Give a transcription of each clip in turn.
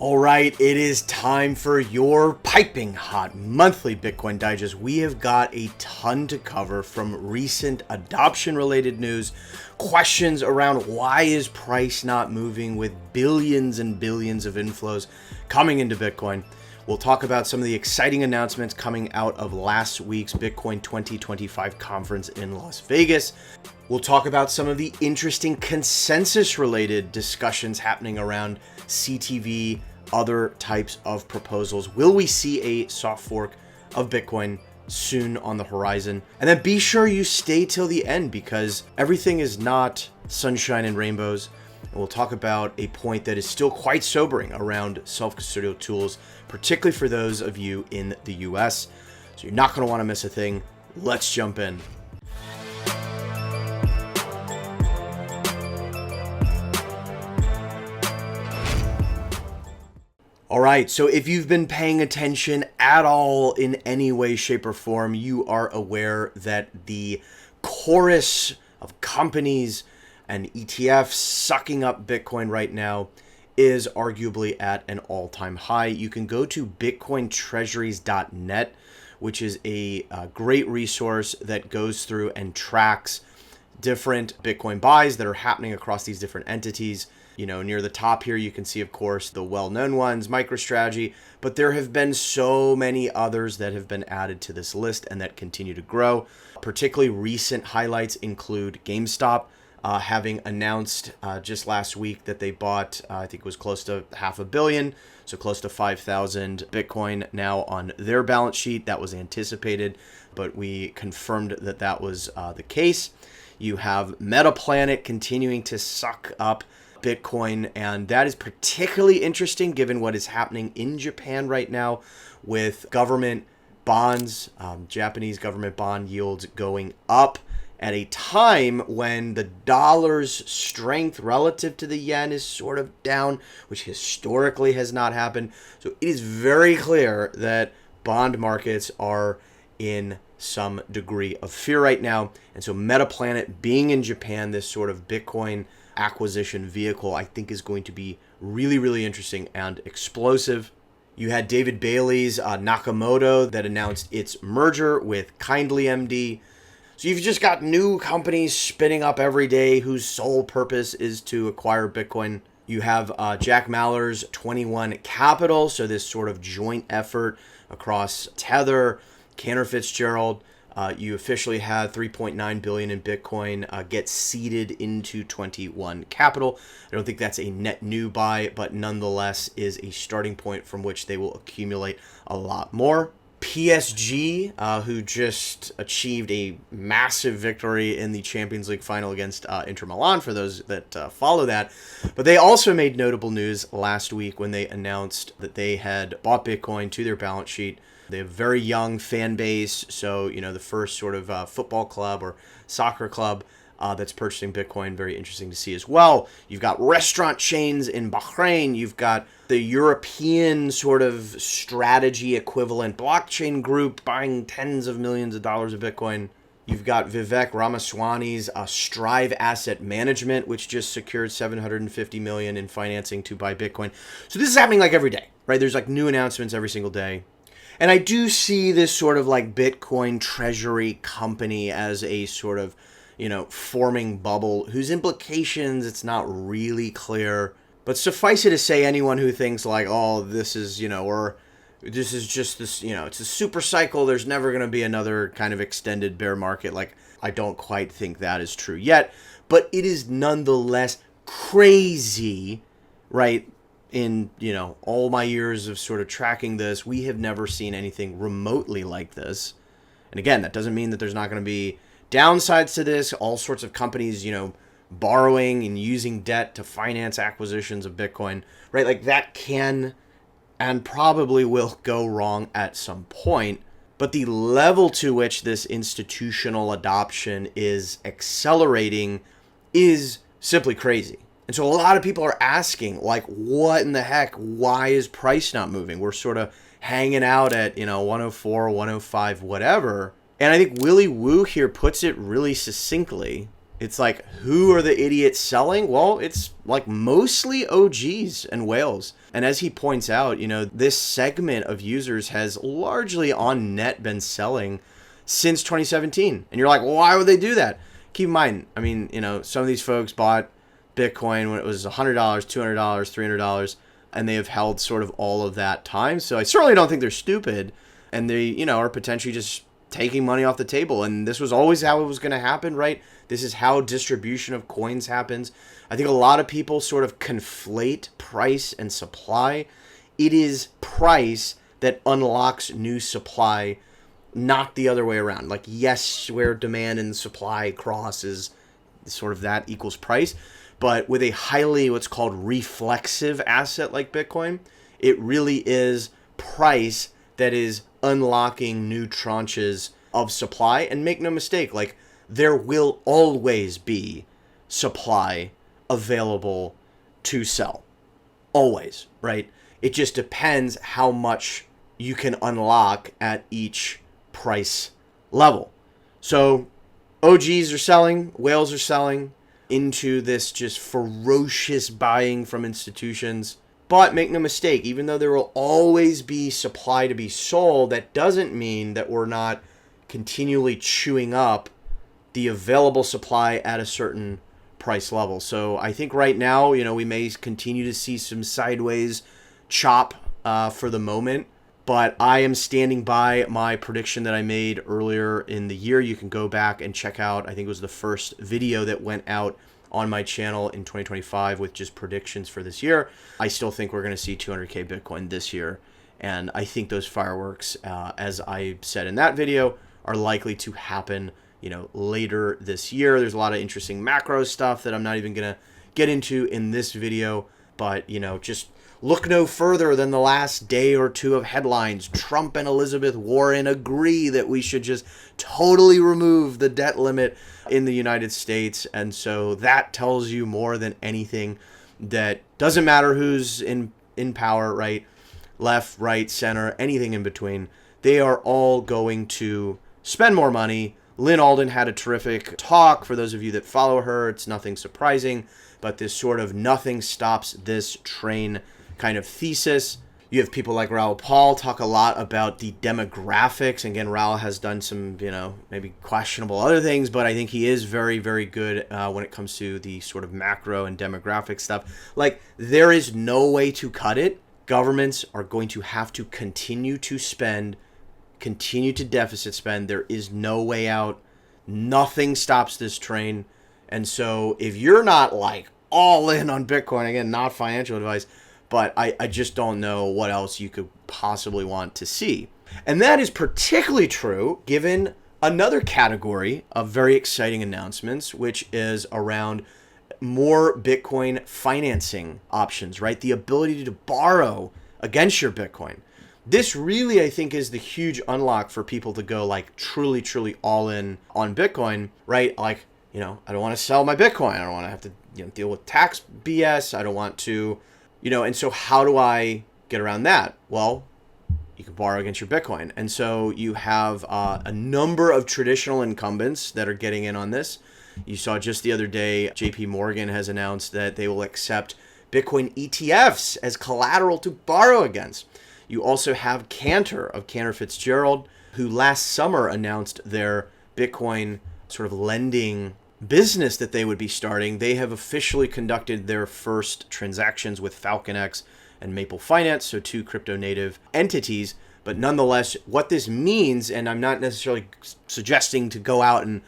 All right, it is time for your piping hot monthly Bitcoin digest. We have got a ton to cover, from recent adoption related news, questions around why is price not moving with billions and billions of inflows coming into Bitcoin. We'll talk about some of the exciting announcements coming out of last week's Bitcoin 2025 conference in Las Vegas. We'll talk about some of the interesting consensus-related discussions happening around CTV, other types of proposals. Will we see a soft fork of Bitcoin soon on the horizon? And then be sure you stay till the end, because everything is not sunshine and rainbows. And we'll talk about a point that is still quite sobering around self-custodial tools, particularly for those of you in the US. So you're not going to want to miss a thing. Let's jump in. All right, so if you've been paying attention at all in any way, shape, or form, you are aware that the chorus of companies and ETFs sucking up Bitcoin right now is arguably at an all-time high. You can go to bitcointreasuries.net, which is a great resource that goes through and tracks different Bitcoin buys that are happening across these different entities. You know, near the top here, you can see, of course, the well-known ones, MicroStrategy, but there have been so many others that have been added to this list and that continue to grow. Particularly recent highlights include GameStop, having announced just last week that they bought, I think it was close to $500 million, so close to 5,000 Bitcoin now on their balance sheet. That was anticipated, but we confirmed that that was the case. You have MetaPlanet continuing to suck up Bitcoin, and that is particularly interesting given what is happening in Japan right now with government bonds, Japanese government bond yields going up at a time when the dollar's strength relative to the yen is sort of down, which historically has not happened. So it is very clear that bond markets are in some degree of fear right now. And so MetaPlanet being in Japan, this sort of Bitcoin acquisition vehicle, I think is going to be really, really interesting and explosive. You had David Bailey's Nakamoto that announced its merger with Kindly MD. So you've just got new companies spinning up every day whose sole purpose is to acquire Bitcoin. You have Jack Mallers' 21 Capital, so this sort of joint effort across Tether, Cantor Fitzgerald. You officially had 3.9 billion in Bitcoin get seeded into 21 Capital. I don't think that's a net new buy, but nonetheless is a starting point from which they will accumulate a lot more. PSG, who just achieved a massive victory in the Champions League final against Inter Milan, for those that follow that. But they also made notable news last week when they announced that they had bought Bitcoin to their balance sheet. They have a very young fan base, so, you know, the first sort of football club or soccer club that's purchasing Bitcoin, very interesting to see as well. You've got restaurant chains in Bahrain. You've got the European sort of strategy equivalent blockchain group buying tens of millions of dollars of Bitcoin. You've got Vivek Ramaswamy's Strive Asset Management, which just secured $750 million in financing to buy Bitcoin. So this is happening like every day, right? There's like new announcements every single day. And I do see this sort of like Bitcoin treasury company as a sort of, you know, forming bubble whose implications it's not really clear. But suffice it to say, anyone who thinks like, oh, this is, you know, or this is just this, you know, it's a super cycle, there's never going to be another kind of extended bear market, like, I don't quite think that is true yet. But it is nonetheless crazy, right? In, you know, all my years of sort of tracking this, we have never seen anything remotely like this. And again, that doesn't mean that there's not going to be downsides to this. All sorts of companies, you know, borrowing and using debt to finance acquisitions of Bitcoin, right? Like that can and probably will go wrong at some point. But the level to which this institutional adoption is accelerating is simply crazy. And so a lot of people are asking, like, what in the heck? Why is price not moving? We're sort of hanging out at, you know, 104, 105, whatever. And I think Willy Woo here puts it really succinctly. It's like, who are the idiots selling? Well, it's like mostly OGs and whales. And as he points out, this segment of users has largely on net been selling since 2017. And you're like, well, why would they do that? Keep in mind, some of these folks bought Bitcoin when it was $100, $200, $300, and they have held sort of all of that time. So I certainly don't think they're stupid, and they, are potentially just taking money off the table. And this was always how it was going to happen, right? This is how distribution of coins happens. I think a lot of people sort of conflate price and supply. It is price that unlocks new supply, not the other way around. Like, yes, where demand and supply crosses, sort of that equals price. But with a highly what's called reflexive asset like Bitcoin, it really is price that is unlocking new tranches of supply. And make no mistake, like, there will always be supply available to sell. Always, right? It just depends how much you can unlock at each price level. So OGs are selling, whales are selling into this just ferocious buying from institutions. But make no mistake, even though there will always be supply to be sold, that doesn't mean that we're not continually chewing up the available supply at a certain price level. So I think right now, we may continue to see some sideways chop for the moment. But I am standing by my prediction that I made earlier in the year. You can go back and check out, I think it was the first video that went out on my channel in 2025 with just predictions for this year. I still think we're going to see 200K Bitcoin this year. And I think those fireworks, as I said in that video, are likely to happen, later this year. There's a lot of interesting macro stuff that I'm not even going to get into in this video. But, just look no further than the last day or two of headlines. Trump and Elizabeth Warren agree that we should just totally remove the debt limit in the United States. And so that tells you more than anything that doesn't matter who's in power, right? Left, right, center, anything in between. They are all going to spend more money. Lynn Alden had a terrific talk. For those of you that follow her, it's nothing surprising, but this sort of nothing stops this train kind of thesis. You have people like Raoul Paul talk a lot about the demographics. Again, Raoul has done some, maybe questionable other things, but I think he is very, very good when it comes to the sort of macro and demographic stuff. Like, there is no way to cut it. Governments are going to have to continue to spend, continue to deficit spend. There is no way out. Nothing stops this train. And so if you're not like all in on Bitcoin, again, not financial advice, but I just don't know what else you could possibly want to see. And that is particularly true given another category of very exciting announcements, which is around more Bitcoin financing options, right? The ability to borrow against your Bitcoin. This really, I think, is the huge unlock for people to go like truly, truly all in on Bitcoin, right? Like, I don't want to sell my Bitcoin. I don't want to have to deal with tax BS. I don't want to, and so how do I get around that? Well, you can borrow against your Bitcoin. And so you have a number of traditional incumbents that are getting in on this. You saw just the other day, JP Morgan has announced that they will accept Bitcoin ETFs as collateral to borrow against. You also have Cantor of Cantor Fitzgerald, who last summer announced their Bitcoin sort of lending business that they would be starting. They have officially conducted their first transactions with FalconX and Maple Finance, so two crypto native entities. But nonetheless, what this means, and I'm not necessarily suggesting to go out and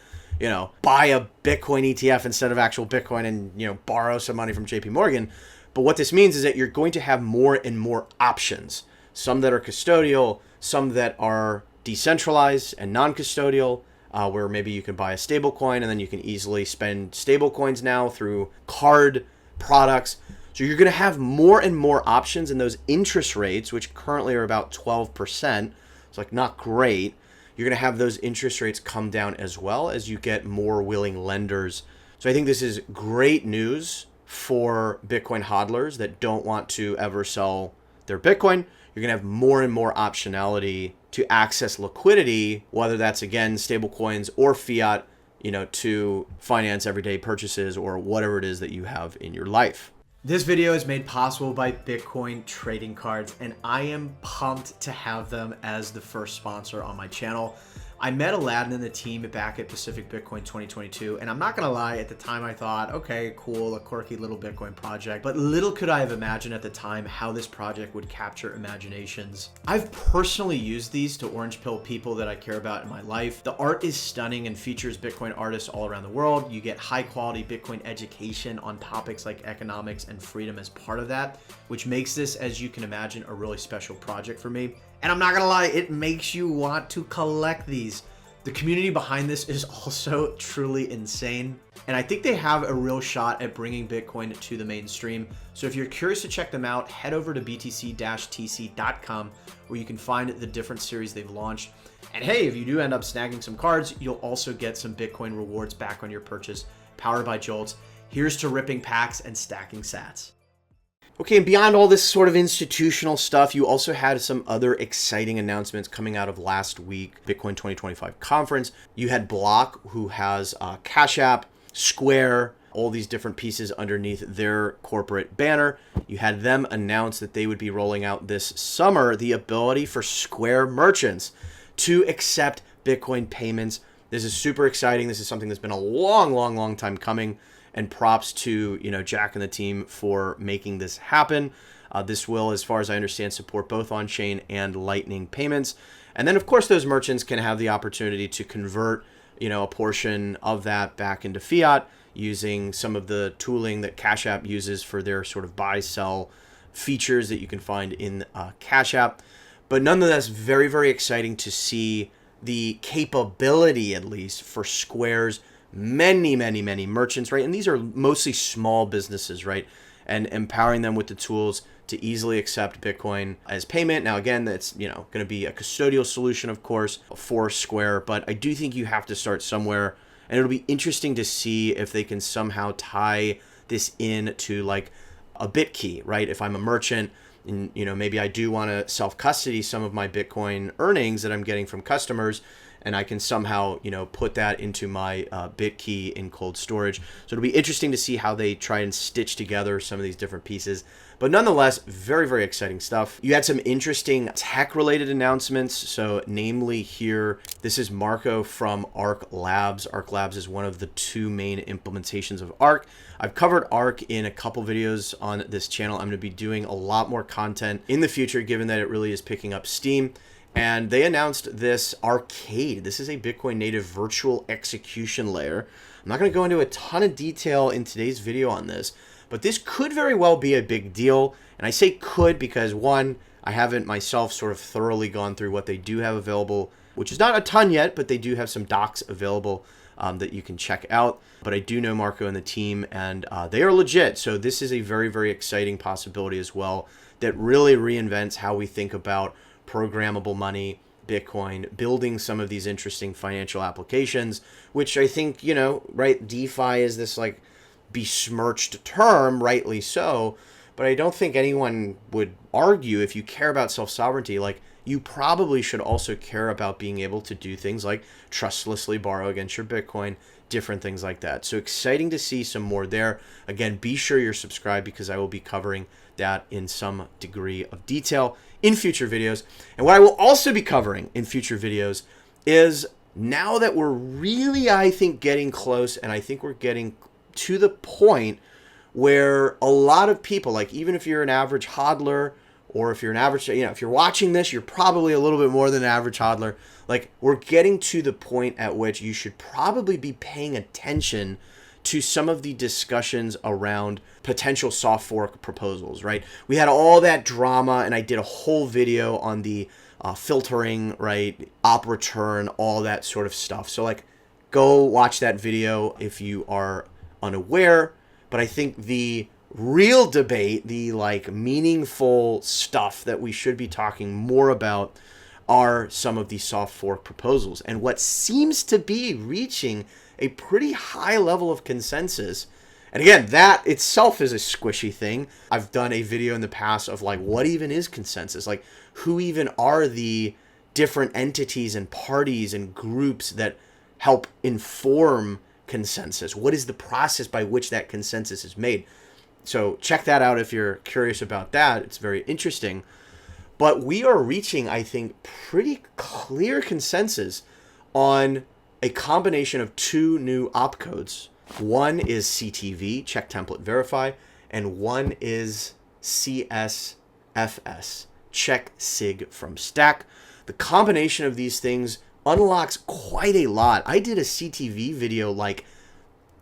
buy a Bitcoin ETF instead of actual Bitcoin and borrow some money from JP Morgan, but what this means is that you're going to have more and more options. Some that are custodial, some that are decentralized and non-custodial, where maybe you can buy a stable coin and then you can easily spend stable coins now through card products. So you're going to have more and more options, and those interest rates, which currently are about 12%, it's like not great. You're going to have those interest rates come down as well as you get more willing lenders. So I think this is great news for Bitcoin hodlers that don't want to ever sell their Bitcoin. You're going to have more and more optionality to access liquidity, whether that's, again, stable coins or fiat, to finance everyday purchases or whatever it is that you have in your life. This video is made possible by Bitcoin trading cards, and I am pumped to have them as the first sponsor on my channel. I met Aladdin and the team back at Pacific Bitcoin 2022, and I'm not gonna lie, at the time I thought, okay, cool, a quirky little Bitcoin project, but little could I have imagined at the time how this project would capture imaginations. I've personally used these to orange pill people that I care about in my life. The art is stunning and features Bitcoin artists all around the world. You get high quality Bitcoin education on topics like economics and freedom as part of that, which makes this, as you can imagine, a really special project for me. And I'm not gonna lie, it makes you want to collect these. The community behind this is also truly insane. And I think they have a real shot at bringing Bitcoin to the mainstream. So if you're curious to check them out, head over to btc-tc.com where you can find the different series they've launched. And hey, if you do end up snagging some cards, you'll also get some Bitcoin rewards back on your purchase, powered by Jolts. Here's to ripping packs and stacking sats. Okay, and beyond all this sort of institutional stuff, you also had some other exciting announcements coming out of last week, Bitcoin 2025 conference. You had Block, who has Cash App, Square, all these different pieces underneath their corporate banner. You had them announce that they would be rolling out this summer the ability for Square merchants to accept Bitcoin payments. This is super exciting. This is something that's been a long time coming. And props to, Jack and the team for making this happen. This will, as far as I understand, support both on-chain and Lightning payments. And then, of course, those merchants can have the opportunity to convert, a portion of that back into fiat using some of the tooling that Cash App uses for their sort of buy-sell features that you can find in Cash App. But nonetheless, very, very exciting to see the capability, at least, for Square's many merchants, right? And these are mostly small businesses, right? And empowering them with the tools to easily accept Bitcoin as payment. Now, again, that's, going to be a custodial solution, of course, for Square, but I do think you have to start somewhere. And it'll be interesting to see if they can somehow tie this in to like a BitKey, right? If I'm a merchant and, maybe I do want to self-custody some of my Bitcoin earnings that I'm getting from customers, and I can somehow, put that into my BitKey in cold storage. So it'll be interesting to see how they try and stitch together some of these different pieces. But nonetheless, very, very exciting stuff. You had some interesting tech-related announcements. So namely here, this is Marco from Arc Labs. Arc Labs is one of the two main implementations of Arc. I've covered Arc in a couple videos on this channel. I'm going to be doing a lot more content in the future, given that it really is picking up steam. And they announced this Arcade. This is a Bitcoin native virtual execution layer. I'm not going to go into a ton of detail in today's video on this, but this could very well be a big deal. And I say could because, one, I haven't myself sort of thoroughly gone through what they do have available, which is not a ton yet, but they do have some docs available that you can check out. But I do know Marco and the team, and they are legit. So this is a very, very exciting possibility as well that really reinvents how we think about programmable money, Bitcoin, building some of these interesting financial applications, which I think, right, DeFi is this like besmirched term, rightly so, but I don't think anyone would argue if you care about self-sovereignty, like you probably should also care about being able to do things like trustlessly borrow against your Bitcoin, different things like that. So exciting to see some more there. Again, be sure you're subscribed because I will be covering that in some degree of detail in future videos. And what I will also be covering in future videos is now that we're really, I think, getting close, and I think we're getting to the point where a lot of people, like even if you're an average hodler, or if you're an average, if you're watching this, you're probably a little bit more than an average hodler. Like we're getting to the point at which you should probably be paying attention to some of the discussions around potential soft fork proposals, right? We had all that drama, and I did a whole video on the filtering, right? Op return, all that sort of stuff. So like, go watch that video if you are unaware. But I think the real debate, the like meaningful stuff that we should be talking more about are some of these soft fork proposals and what seems to be reaching a pretty high level of consensus. And again, that itself is a squishy thing. I've done a video in the past of like, what even is consensus? Like, who even are the different entities and parties and groups that help inform consensus? What is the process by which that consensus is made? So check that out if you're curious about that. It's very interesting. But we are reaching, I think, pretty clear consensus on a combination of two new opcodes. One is CTV, check template verify, and one is CSFS, check sig from stack. The combination of these things unlocks quite a lot. I did a CTV video like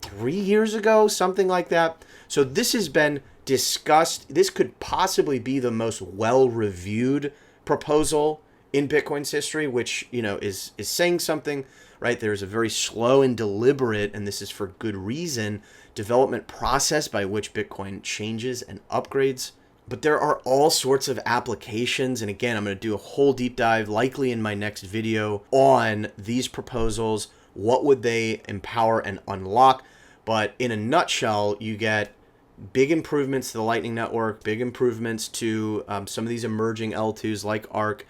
3 years ago, something like that. So this has been discussed. This could possibly be the most well-reviewed proposal in Bitcoin's history, which, is saying something, right? There's a very slow and deliberate, and this is for good reason, development process by which Bitcoin changes and upgrades. But there are all sorts of applications. And again, I'm going to do a whole deep dive, likely in my next video, on these proposals. What would they empower and unlock? But in a nutshell, you get big improvements to the Lightning Network, big improvements to some of these emerging L2s like Arc.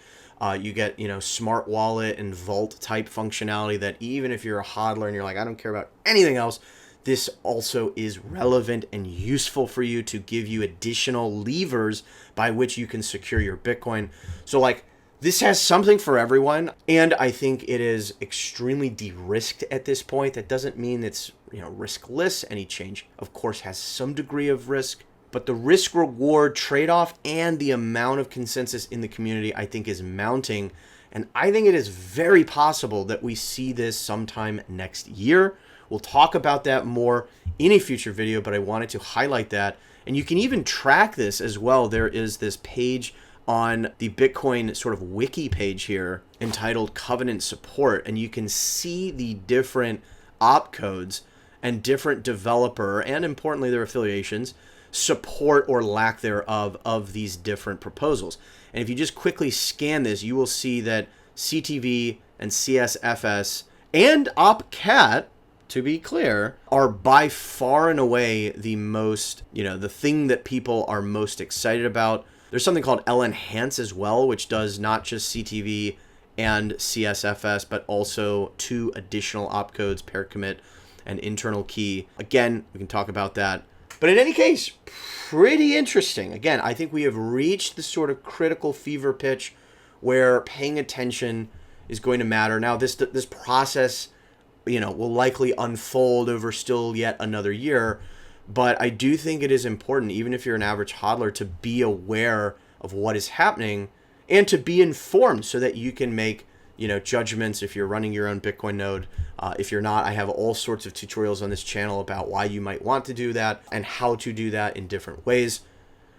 You get, smart wallet and vault type functionality that even if you're a hodler and you're like, I don't care about anything else, this also is relevant and useful for you to give you additional levers by which you can secure your Bitcoin. So this has something for everyone, and I think it is extremely de-risked at this point. That doesn't mean it's riskless. Any change, of course, has some degree of risk, but the risk-reward trade-off and the amount of consensus in the community, I think, is mounting, and I think it is very possible that we see this sometime next year. We'll talk about that more in a future video, but I wanted to highlight that, and you can even track this as well. There is this page on the Bitcoin sort of wiki page here entitled Covenant Support, and you can see the different opcodes and different developer, and importantly their affiliations, support or lack thereof of these different proposals. And if you just quickly scan this, you will see that CTV and CSFS and OpCat, to be clear, are by far and away the most, the thing that people are most excited about. There's something called L-Enhance as well, which does not just CTV and CSFS, but also 2 additional opcodes, pair commit and internal key. Again, we can talk about that. But in any case, pretty interesting. Again, I think we have reached the sort of critical fever pitch where paying attention is going to matter. Now, this process, will likely unfold over still yet another year. But I do think it is important, even if you're an average hodler, to be aware of what is happening and to be informed so that you can make, judgments if you're running your own Bitcoin node. If you're not, I have all sorts of tutorials on this channel about why you might want to do that and how to do that in different ways.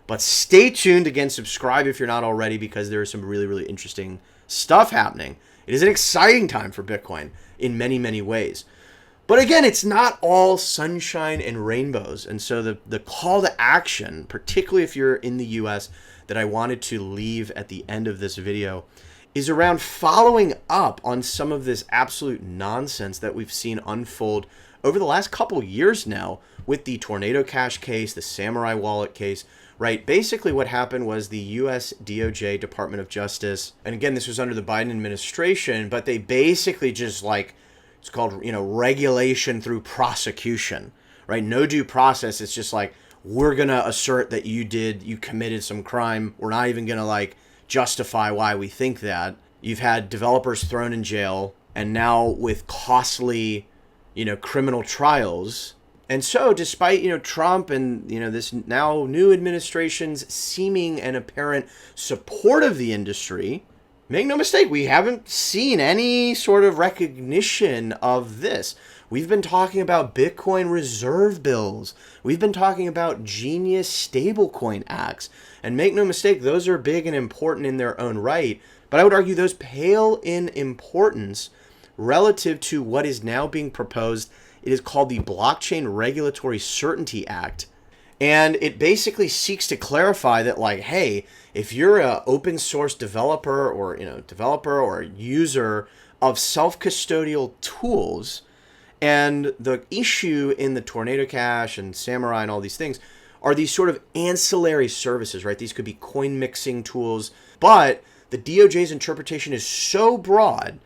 But stay tuned. Again, subscribe if you're not already, because there is some really, really interesting stuff happening. It is an exciting time for Bitcoin in many, many ways. But again, it's not all sunshine and rainbows. And so the call to action, particularly if you're in the US, that I wanted to leave at the end of this video is around following up on some of this absolute nonsense that we've seen unfold over the last couple years now with the Tornado Cash case, the Samurai Wallet case, right? Basically what happened was the US DOJ, Department of Justice, and again, this was under the Biden administration, but they basically just it's called, regulation through prosecution, right? No due process. It's just we're going to assert that you committed some crime. We're not even going to justify why we think that. You've had developers thrown in jail, and now with costly, criminal trials. And so despite, Trump and, this now new administration's seeming and apparent support of the industry, make no mistake, we haven't seen any sort of recognition of this. We've been talking about Bitcoin reserve bills. We've been talking about genius stablecoin acts. And make no mistake, those are big and important in their own right. But I would argue those pale in importance relative to what is now being proposed. It is called the Blockchain Regulatory Certainty Act. And it basically seeks to clarify that, hey, if you're an open source developer or user of self-custodial tools, and the issue in the Tornado Cash and Samurai and all these things are these sort of ancillary services, right? These could be coin mixing tools, but the DOJ's interpretation is so broad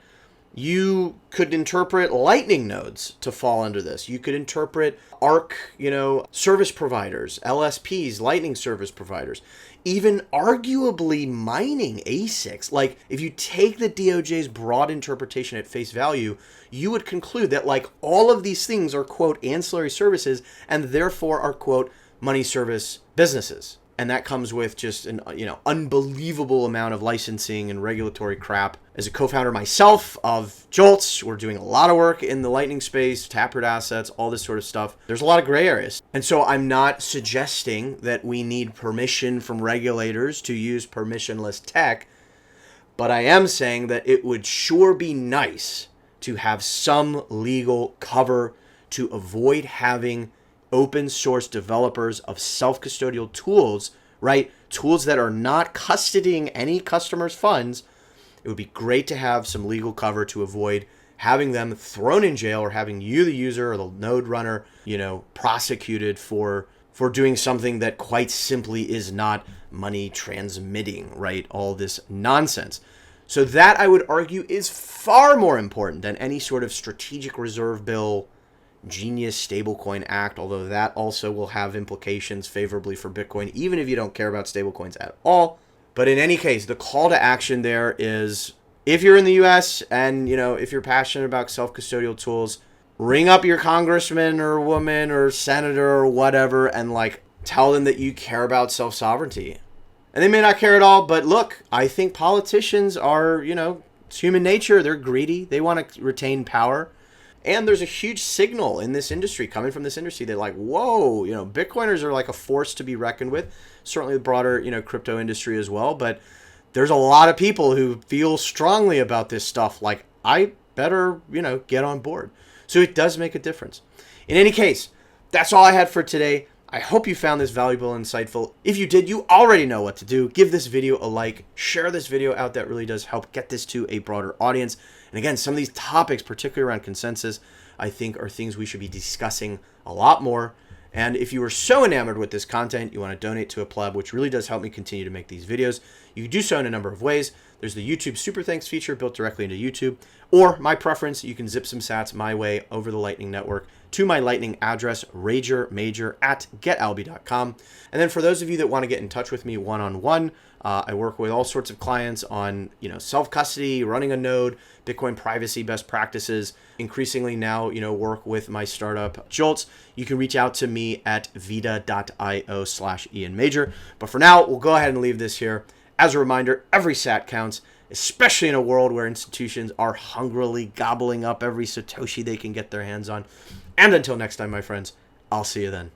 You could interpret Lightning nodes to fall under this. You could interpret ARC, service providers, LSPs, Lightning service providers, even arguably mining ASICs. Like, if you take the DOJ's broad interpretation at face value, you would conclude that, like, all of these things are, quote, ancillary services and therefore are, quote, money service businesses. And that comes with just an unbelievable amount of licensing and regulatory crap. As a co-founder myself of Jolts, we're doing a lot of work in the Lightning space, taproot assets, all this sort of stuff. There's a lot of gray areas. And so I'm not suggesting that we need permission from regulators to use permissionless tech, but I am saying that it would sure be nice to have some legal cover to avoid having open source developers of self-custodial tools, right? Tools that are not custodying any customer's funds. It would be great to have some legal cover to avoid having them thrown in jail or having you, the user or the node runner, prosecuted for doing something that quite simply is not money transmitting, right? All this nonsense. So that, I would argue, is far more important than any sort of strategic reserve bill, Genius Stablecoin Act, although that also will have implications favorably for Bitcoin, even if you don't care about stablecoins at all. But in any case, the call to action there is, if you're in the US and, if you're passionate about self-custodial tools, ring up your congressman or woman or senator or whatever and, tell them that you care about self-sovereignty. And they may not care at all, but look, I think politicians are, it's human nature. They're greedy. They want to retain power. And there's a huge signal in this industry, coming from this industry. They're like, whoa, Bitcoiners are like a force to be reckoned with. Certainly the broader, crypto industry as well. But there's a lot of people who feel strongly about this stuff. Like, I better, get on board. So it does make a difference. In any case, that's all I had for today. I hope you found this valuable and insightful. If you did, you already know what to do. Give this video a like. Share this video out. That really does help get this to a broader audience. And again, some of these topics, particularly around consensus, I think are things we should be discussing a lot more. And if you are so enamored with this content, you want to donate to a pleb, which really does help me continue to make these videos. You can do so in a number of ways. There's the YouTube Super Thanks feature built directly into YouTube. Or my preference, you can zip some sats my way over the Lightning Network to my Lightning address, ragermajor@getalby.com. And then for those of you that want to get in touch with me one-on-one, I work with all sorts of clients on, self-custody, running a node, Bitcoin privacy best practices. Increasingly now, work with my startup Jolts. You can reach out to me at vita.io/IanMajor. But for now, we'll go ahead and leave this here. As a reminder, every sat counts, especially in a world where institutions are hungrily gobbling up every Satoshi they can get their hands on. And until next time, my friends, I'll see you then.